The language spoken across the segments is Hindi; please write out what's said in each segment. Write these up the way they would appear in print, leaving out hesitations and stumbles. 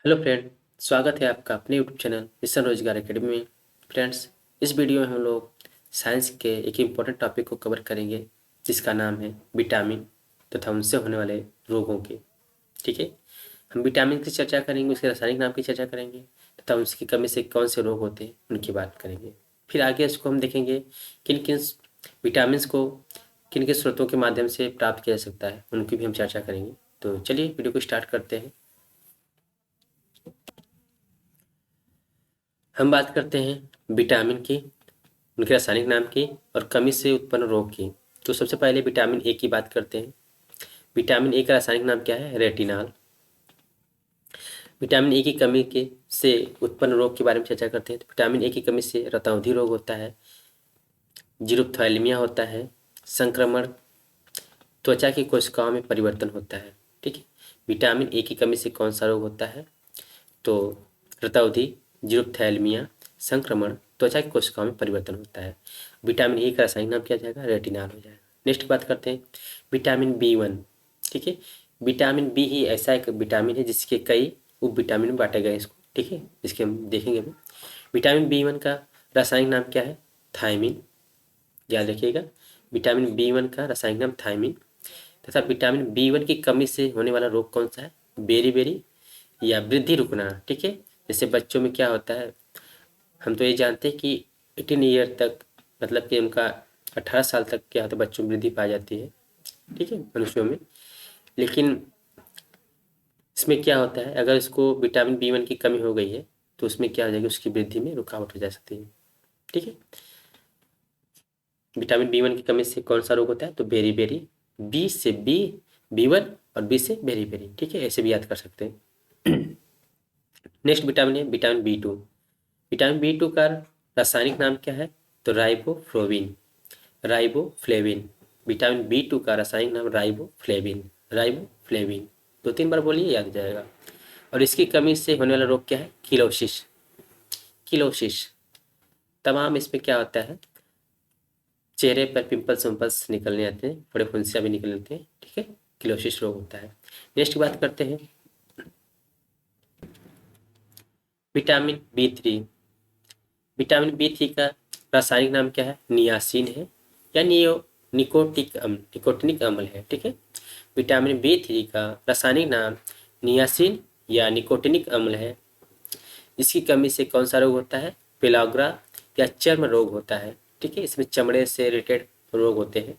Hello friend. स्वागत है आपका अपने यूट्यूब चैनल मिशन रोजगार एकेडमी में। फ्रेंड्स, इस वीडियो में हम लोग साइंस के एक इम्पोर्टेंट टॉपिक को कवर करेंगे जिसका नाम है विटामिन तथा उनसे होने वाले रोगों के। ठीक है, हम विटामिन की चर्चा करेंगे, उसके रासायनिक नाम की चर्चा करेंगे तथा उसकी कमी से कौन से रोग होते हैं उनकी बात करेंगे। फिर आगे इसको हम देखेंगे किन किन विटामिन को किन किन स्रोतों के माध्यम से प्राप्त किया जा सकता है, उनकी भी हम चर्चा करेंगे। तो चलिए वीडियो को स्टार्ट करते हैं। हम बात करते हैं विटामिन की, उनके रासायनिक नाम की और कमी से उत्पन्न रोग की। तो सबसे पहले विटामिन ए की बात करते हैं। विटामिन ए का रासायनिक नाम क्या है? रेटिनॉल। विटामिन ए की कमी के से उत्पन्न रोग के बारे में चर्चा करते हैं। तो विटामिन ए की कमी से रतौंधी रोग होता है, जीरोप्थैलेमिया होता है, संक्रमण, त्वचा की कोशिकाओं में परिवर्तन होता है। ठीक है, विटामिन ए की कमी से कौन सा रोग होता है? तो रतौंधी, जीरोप्थैलेमिया, संक्रमण, त्वचा की कोशिकाओं में परिवर्तन होता है। विटामिन ए का रासायनिक नाम क्या जाएगा? रेटिनॉल हो जाएगा। नेक्स्ट बात करते हैं विटामिन बी 1। ठीक है, विटामिन बी ही ऐसा एक विटामिन है जिसके कई उप विटामिन में बांटे गए इसको। ठीक है, इसके हम देखेंगे अभी। विटामिन बी 1 का रासायनिक नाम क्या है? थायमिन। याद रखिएगा, विटामिन बी 1 का रासायनिक नाम थायमिन। तथा विटामिन बी 1 की कमी से होने वाला रोग कौन सा है? बेरी या वृद्धि रुकना। ठीक है, जैसे बच्चों में क्या होता है, हम तो ये जानते हैं कि 18 ईयर तक, मतलब कि उनका 18 साल तक क्या होता है, बच्चों में वृद्धि पाई जाती है। ठीक है, मनुष्यों में। लेकिन इसमें क्या होता है, अगर इसको विटामिन बी 1 की कमी हो गई है तो उसमें क्या हो जाएगी, उसकी वृद्धि में रुकावट हो जा सकती है। ठीक है, विटामिन बी 1 की कमी से कौन सा रोग होता है? तो बेरी, बी से बी 1 और बी से बेरी। ठीक है, ऐसे भी याद कर सकते हैं। नेक्स्ट विटामिन है विटामिन बी 2। विटामिन बी 2 का रासायनिक नाम क्या है? तो राइबोफ्लेविन। विटामिन बी 2 का रासायनिक नाम राइबोफ्लेविन। 2-3 बार बोलिए, याद हो जाएगा। और इसकी कमी से होने वाला रोग क्या है? किलोसिस। तमाम इसमें क्या होता है, चेहरे पर पिंपल्स विम्पल्स निकलने आते हैं, थोड़े फुंसियाँ भी निकल लेते हैं। ठीक है, किलोसिस रोग होता है। नेक्स्ट बात करते हैं विटामिन बी 3। विटामिन बी 3 का रासायनिक नाम क्या है? नियासिन है या निकोटिनिक अम्ल है। ठीक है, विटामिन बी 3 का रासायनिक नाम नियासिन या निकोटिनिक अम्ल है। इसकी कमी से कौन सा रोग होता है? पेलाग्रा या चर्म रोग होता है। ठीक है, इसमें चमड़े से रिलेटेड रोग होते हैं,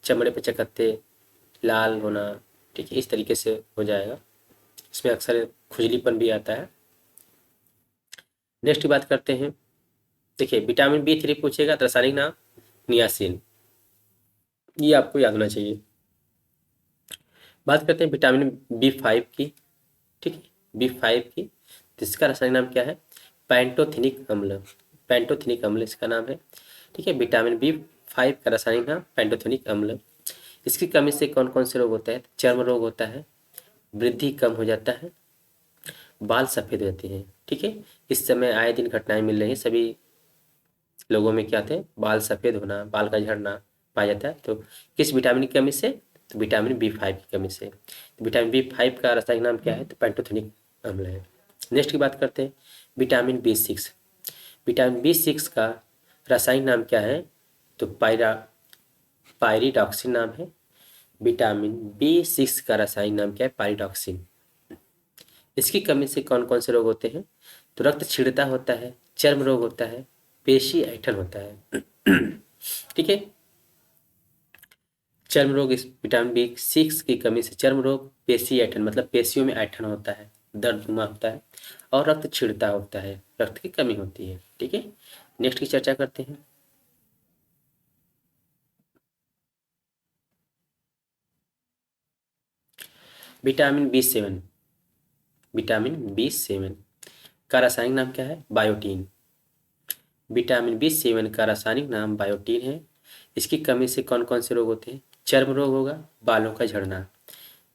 चमड़े पे चकत्ते, लाल होना। ठीक है, इस तरीके से हो जाएगा। इसमें अक्सर खुजलीपन भी आता है। नेक्स्ट की बात करते हैं। देखिए, विटामिन बी 3 पूछेगा तो रासायनिक नाम नियासिन, ये आपको याद होना चाहिए। बात करते हैं विटामिन बी 5 की। ठीक है, बी 5 की, तो इसका रासायनिक नाम क्या है? पैंटोथिनिक अम्ल इसका नाम है। ठीक है, विटामिन बी 5 का रासायनिक नाम पैंटोथिनिक अम्ल। इसकी कमी से कौन कौन से रोग होते हैं? चर्म रोग होता है, वृद्धि कम हो जाता है, बाल सफ़ेद रहते हैं। ठीक है, इस समय आए दिन घटनाएं मिल रही हैं, सभी लोगों में क्या थे, बाल सफ़ेद होना, बाल का झड़ना पाया जाता है। तो किस विटामिन की कमी से? तो विटामिन बी 5 की कमी से। तो विटामिन बी 5 का रासायनिक नाम क्या है? तो पैंटोथेनिक अम्ल है। नेक्स्ट की बात करते हैं विटामिन बी 6। विटामिन बी 6 का रासायनिक नाम क्या है? तो पायरिडॉक्सिन नाम है। विटामिन बी 6 का रासायनिक नाम क्या है? पायरिडॉक्सिन। इसकी कमी से कौन कौन से रोग होते हैं? तो रक्त क्षीणता होता है, चर्म रोग होता है, पेशी ऐंठन होता है। ठीक है, चर्म रोग, इस विटामिन बी 6 की कमी से चर्म रोग, पेशी ऐंठन मतलब पेशियों में ऐंठन होता है, दर्द होता है, और रक्त क्षीणता होता है, रक्त की कमी होती है। ठीक है, नेक्स्ट की चर्चा करते हैं। Vitamin B 7। विटामिन बी 7 का रासायनिक नाम क्या है? बायोटीन। विटामिन बी 7 का रासायनिक नाम बायोटीन है। इसकी कमी से कौन कौन से रोग होते हैं? चर्म रोग होगा, बालों का झड़ना।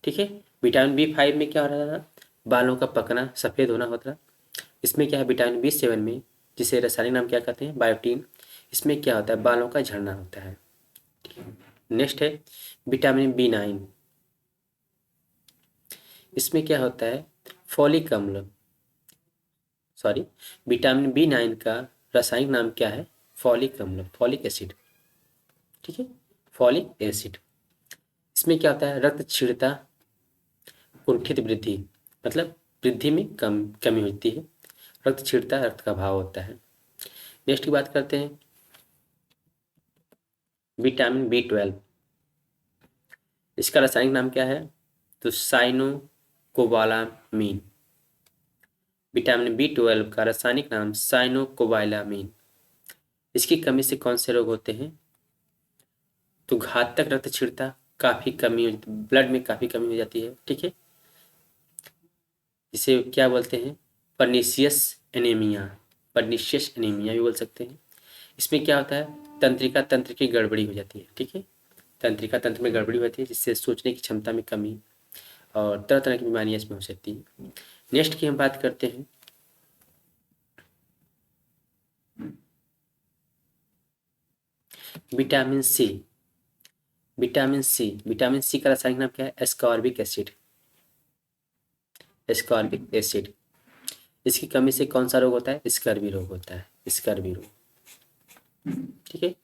ठीक है, विटामिन बी 5 में क्या हो रहा था? बालों का पकना, सफ़ेद होना होता है। इसमें क्या है, विटामिन बी 7 में, जिसे रासायनिक नाम क्या कहते हैं? बायोटीन, इसमें क्या होता है? बालों का झड़ना होता है। ठीक है, नेक्स्ट है विटामिन बी 9। इसमें क्या होता है? फॉलिक अम्ल, सॉरी, विटामिन B9 का रासायनिक नाम क्या है? फॉलिक अम्ल, फॉलिक एसिड, ठीक है, फॉलिक एसिड। इसमें क्या होता है? रक्त क्षीणता, कुंठित वृद्धि, मतलब वृद्धि में कमी होती है, रक्त क्षीणता, रक्त का अभाव होता है। नेक्स्ट की बात करते हैं विटामिन B12, इसका रासायनिक नाम क्या है? तो साइनोकोबालामीन, विटामिन B12 का रासायनिक नाम साइनोकोबालामीन। इसकी कमी से कौन से रोग होते हैं? तो घातक रक्त क्षीणता, काफ़ी कमी हो, ब्लड में काफ़ी कमी हो जाती है, ठीक है, जिसे क्या बोलते हैं? पर्नीशियस एनीमिया, पर्नीशियस एनीमिया भी बोल सकते हैं। इसमें क्या होता है? तंत्रिका तंत्र की गड़बड़ी हो जाती है, ठीक है, तंत्रिका तंत्र में गड़बड़ी होती है, जिससे सोचने की क्षमता में कमी और तरह तरह की बीमारियां इसमें हो सकती हैं। नेक्स्ट की हम बात करते हैं vitamin C, vitamin C, vitamin C का रासायनिक नाम क्या है? Ascorbic acid, ascorbic acid. इसकी कमी से कौन सा रोग होता है? स्कर्वी रोग होता है, स्कर्वी रोग, ठीक है,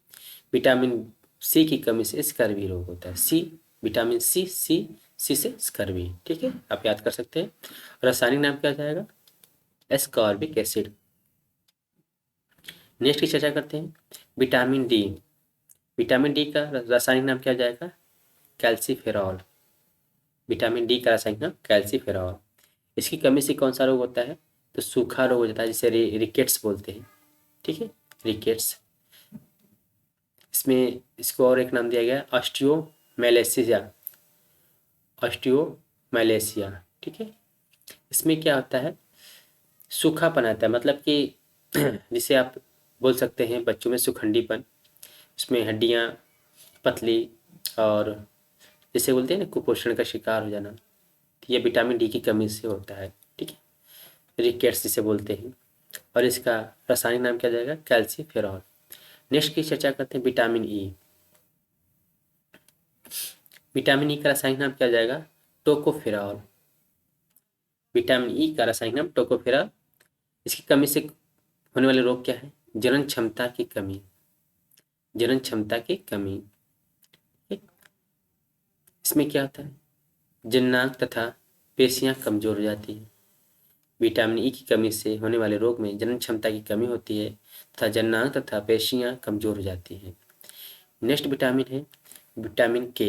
विटामिन सी की कमी से स्कर्वी रोग होता है। सी, विटामिन सी, सी से स्कर्वी, ठीक है, आप याद कर सकते हैं। रासायनिक नाम क्या हो जाएगा? Ascorbic acid. नेक्स्ट की चर्चा करते हैं विटामिन डी, विटामिन डी का रासायनिक नाम क्या हो जाएगा? कैल्सीफेरॉल, विटामिन डी का रासायनिक नाम कैल्सीफेरॉल। इसकी कमी से कौन सा रोग होता है? तो सूखा रोग हो जाता है, जिसे रिकेट्स बोलते हैं, ठीक है, रिकेट्स। इसमें इसको और एक नाम दिया गया है ऑस्टियोमैलेसिया, ऑस्टियोमैलेसिया, ठीक है। इसमें क्या होता है? सूखापन आता है, मतलब कि जिसे आप बोल सकते हैं बच्चों में सुखंडीपन, उसमें हड्डियाँ पतली, और जिसे बोलते हैं ना कुपोषण का शिकार हो जाना, तो ये विटामिन डी की कमी से होता है, ठीक है, रिकेट्स जिसे बोलते हैं। और इसका रासायनिक नाम क्या जाएगा? कैल्सीफेरॉल। नेक्स्ट की चर्चा करते हैं विटामिन ई, विटामिन ई का रासायनिक नाम क्या जाएगा? टोकोफेरॉल, विटामिन ई का रासायनिक नाम टोकोफेरॉल। इसकी कमी से होने वाले रोग क्या है? जनन क्षमता की कमी, जनन क्षमता की कमी, ठीक? इसमें क्या होता है? जननांग तथा पेशियां कमजोर हो जाती हैं। विटामिन ई की कमी से होने वाले रोग में जनन क्षमता की कमी होती है तथा जननांग तथा पेशियां कमजोर हो जाती हैं। नेक्स्ट विटामिन है विटामिन के,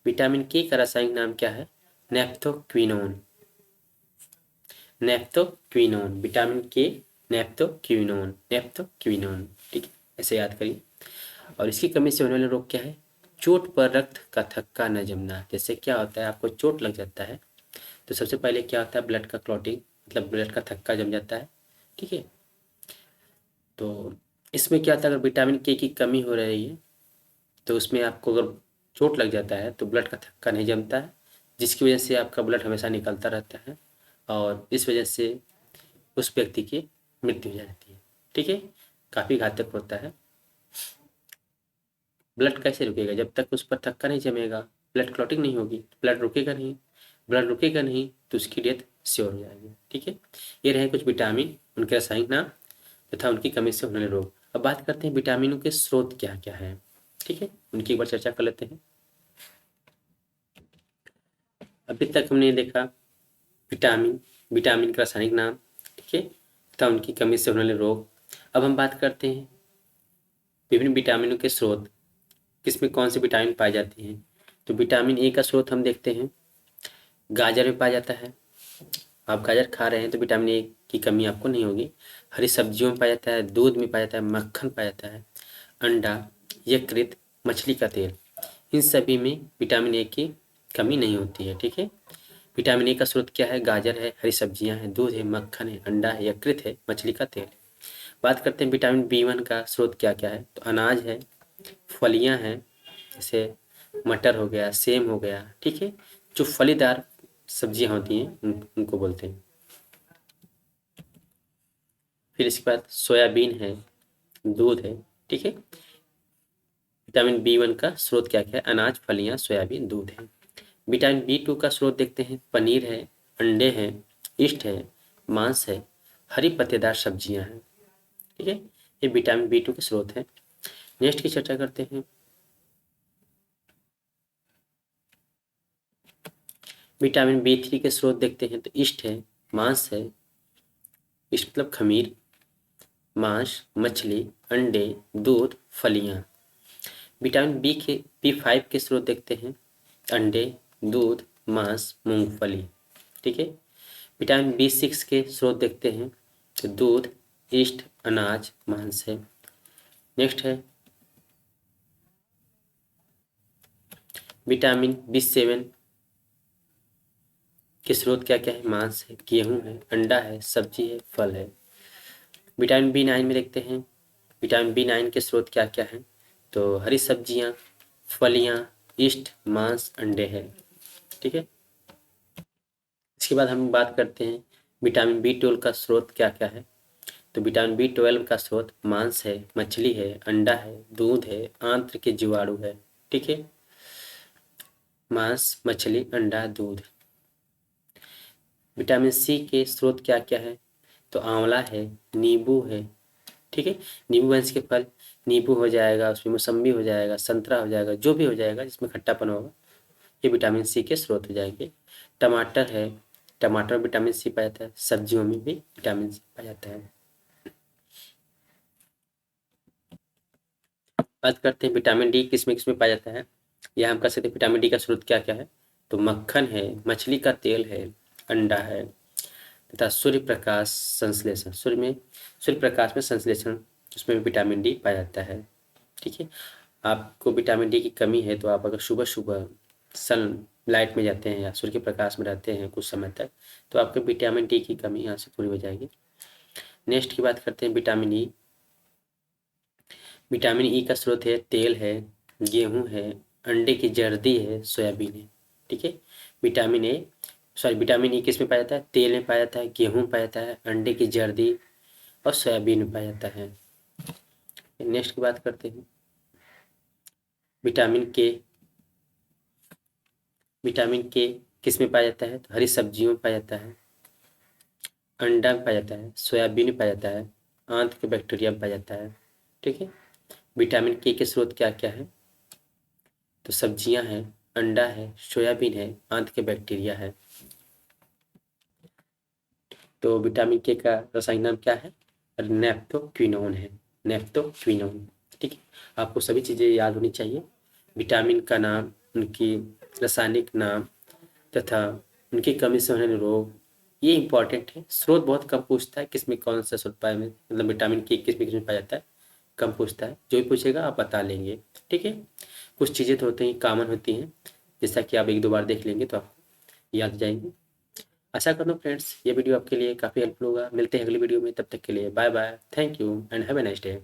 विटामिन के का रासायनिक नाम क्या है? नेप्थोक्विनोन, नेप्थोक्विनोन, विटामिन के, नेप्थोक्विनोन, नेप्थोक्विनोन, ठीक है, ऐसे याद करिए। और इसकी कमी से होने वाले रोग क्या है? चोट पर रक्त का थक्का न जमना। जैसे क्या होता है, आपको चोट लग जाता है तो सबसे पहले क्या होता है? ब्लड का क्लॉटिंग, मतलब ब्लड का थक्का जम जाता है, ठीक है। तो इसमें क्या होता है? अगर विटामिन के की कमी हो रही है तो उसमें आपको अगर चोट लग जाता है तो ब्लड का थक्का नहीं जमता है, जिसकी वजह से आपका ब्लड हमेशा निकलता रहता है और इस वजह से उस व्यक्ति की मृत्यु हो जाती है, ठीक है, काफ़ी घातक होता है। ब्लड कैसे रुकेगा? जब तक उस पर थक्का नहीं जमेगा, ब्लड क्लॉटिंग नहीं होगी, ब्लड रुकेगा नहीं, ब्लड रुकेगा नहीं तो उसकी डेथ श्योर हो जाएगी, ठीक है। ये रहे कुछ विटामिन, उनके रासायनिक नाम तथा उनकी कमी से होने वाले रोग। अब बात करते हैं विटामिनों के स्रोत क्या क्या है, ठीक है, उनकी एक बार चर्चा कर लेते हैं। अभी तक हमने देखा विटामिन, विटामिन का रासायनिक नाम, ठीक है, तथा उनकी कमी से होने वाले रोग। अब हम बात करते हैं विभिन्न विटामिनों के स्रोत, किसमें कौन सी विटामिन पाई जाती हैं। तो विटामिन ए का स्रोत हम देखते हैं गाजर में पाया जाता है। आप गाजर खा रहे हैं तो विटामिन ए की कमी आपको नहीं होगी। हरी सब्जियों में पाया जाता है, दूध में पाया जाता है, मक्खन पाया जाता है, अंडा, यकृत, मछली का तेल, इन सभी में विटामिन ए की कमी नहीं होती है, ठीक है। विटामिन ए का स्रोत क्या है? गाजर है, हरी सब्जियां हैं, दूध है, मक्खन है, अंडा है, यकृत है, मछली का तेल है। बात करते हैं विटामिन B1 का स्रोत क्या क्या है। तो अनाज है, फलियां हैं, जैसे मटर हो गया, सेम हो गया, ठीक है, जो फलीदार सब्जियां होती हैं उनको बोलते हैं। फिर इसके बाद सोयाबीन है, दूध है, ठीक है। विटामिन B1 का स्रोत क्या क्या है? अनाज, फलियां, सोयाबीन, दूध है। विटामिन B2 का स्रोत देखते हैं, पनीर है, अंडे हैं, यीस्ट है, मांस है, हरी पत्तेदार सब्जियां हैं। ठीक है, ये विटामिन B2 के स्रोत हैं। नेक्स्ट की चर्चा करते हैं। विटामिन B3 के स्रोत देखते हैं तो यीस्ट है, मांस है, यीस्ट मतलब खमीर, मांस, मछली, अंडे, दूध, फलियां। विटामिन B5 के स्रोत देखते हैं, अंडे, दूध, मांस, मूंगफली। ठीक है, विटामिन B6 के स्रोत देखते हैं तो दूध, यीस्ट, अनाज, मांस है। नेक्स्ट है विटामिन B7 के स्रोत क्या क्या है, मांस है, गेहूं है, अंडा है, सब्जी है, फल है। विटामिन B9 में देखते हैं, विटामिन B9 के स्रोत क्या क्या हैं, तो हरी सब्जियां, फलियां, यीस्ट, मांस, अंडे है। ठीक है, इसके बाद हम बात करते हैं विटामिन B12 का स्रोत क्या क्या है। तो विटामिन B12 का स्रोत मांस है, मछली है, अंडा है, दूध है, आंत्र के जीवाणु है। ठीक है, मांस, मछली, अंडा, दूध। विटामिन C के स्रोत क्या क्या है, तो आंवला है, नींबू है। ठीक है, नींबू वंश के फल, नींबू हो जाएगा, उसमें मौसम्बी हो जाएगा, संतरा हो जाएगा, जो भी हो जाएगा जिसमें खट्टापन होगा, ये विटामिन C के स्रोत हो जाएंगे। टमाटर है, टमाटर में विटामिन C पाया जाता है, सब्जियों में भी विटामिन C पाया जाता है। बात करते हैं विटामिन डी किस में पाया जाता है। यह हम कह सकते हैं विटामिन डी का स्रोत क्या क्या है, तो मक्खन है, मछली का तेल है, अंडा है, तथा सूर्य प्रकाश संश्लेषण, सूर्य प्रकाश में संश्लेषण, उसमें भी विटामिन डी पाया जाता है। ठीक है, आपको विटामिन डी की कमी है तो आप अगर सुबह सुबह सन लाइट में जाते हैं या सूर्य के प्रकाश में रहते हैं कुछ समय तक, तो आपके विटामिन डी की कमी यहाँ से पूरी हो जाएगी। नेक्स्ट की बात करते हैं विटामिन ई। विटामिन ई का स्रोत है तेल है, गेहूं है, अंडे की जर्दी है, सोयाबीन है। ठीक है, विटामिन ई किस में पाया जाता है, तेल में पाया जाता है, गेहूं में पाया जाता है, अंडे की जर्दी और सोयाबीन में पाया जाता है। नेक्स्ट की बात करते हैं विटामिन के किस में पाया जाता है, तो हरी सब्जियों में पाया जाता है, अंडा में पाया जाता है, सोयाबीन में पाया जाता है, आंत के बैक्टीरिया में पाया जाता है। ठीक है, विटामिन के स्रोत क्या क्या है, तो सब्जियां हैं, अंडा है, सोयाबीन है, आंत के बैक्टीरिया है। तो विटामिन के का रासायनिक नाम क्या है, नेफ्थोक्विनोन है, नेफ्थोक्विनोन। ठीक है, आपको सभी चीज़ें याद होनी चाहिए, विटामिन का नाम, उनकी रासायनिक नाम तथा उनकी कमी से होने वाले रोग, ये इंपॉर्टेंट है। स्रोत बहुत कम पूछता है, किसमें कौन सा स्रोत पाया, मतलब विटामिन के किसमें पाया जाता है, कम पूछता है। जो भी पूछेगा आप बता लेंगे। ठीक है, कुछ चीज़ें तो होती हैं कॉमन होती हैं, जैसा कि आप एक दो बार देख लेंगे तो आपको याद जाएंगी। आशा करता हूँ फ्रेंड्स ये वीडियो आपके लिए काफ़ी हेल्पफुल होगा। मिलते हैं अगली वीडियो में, तब तक के लिए bye bye, thank you and have a nice day.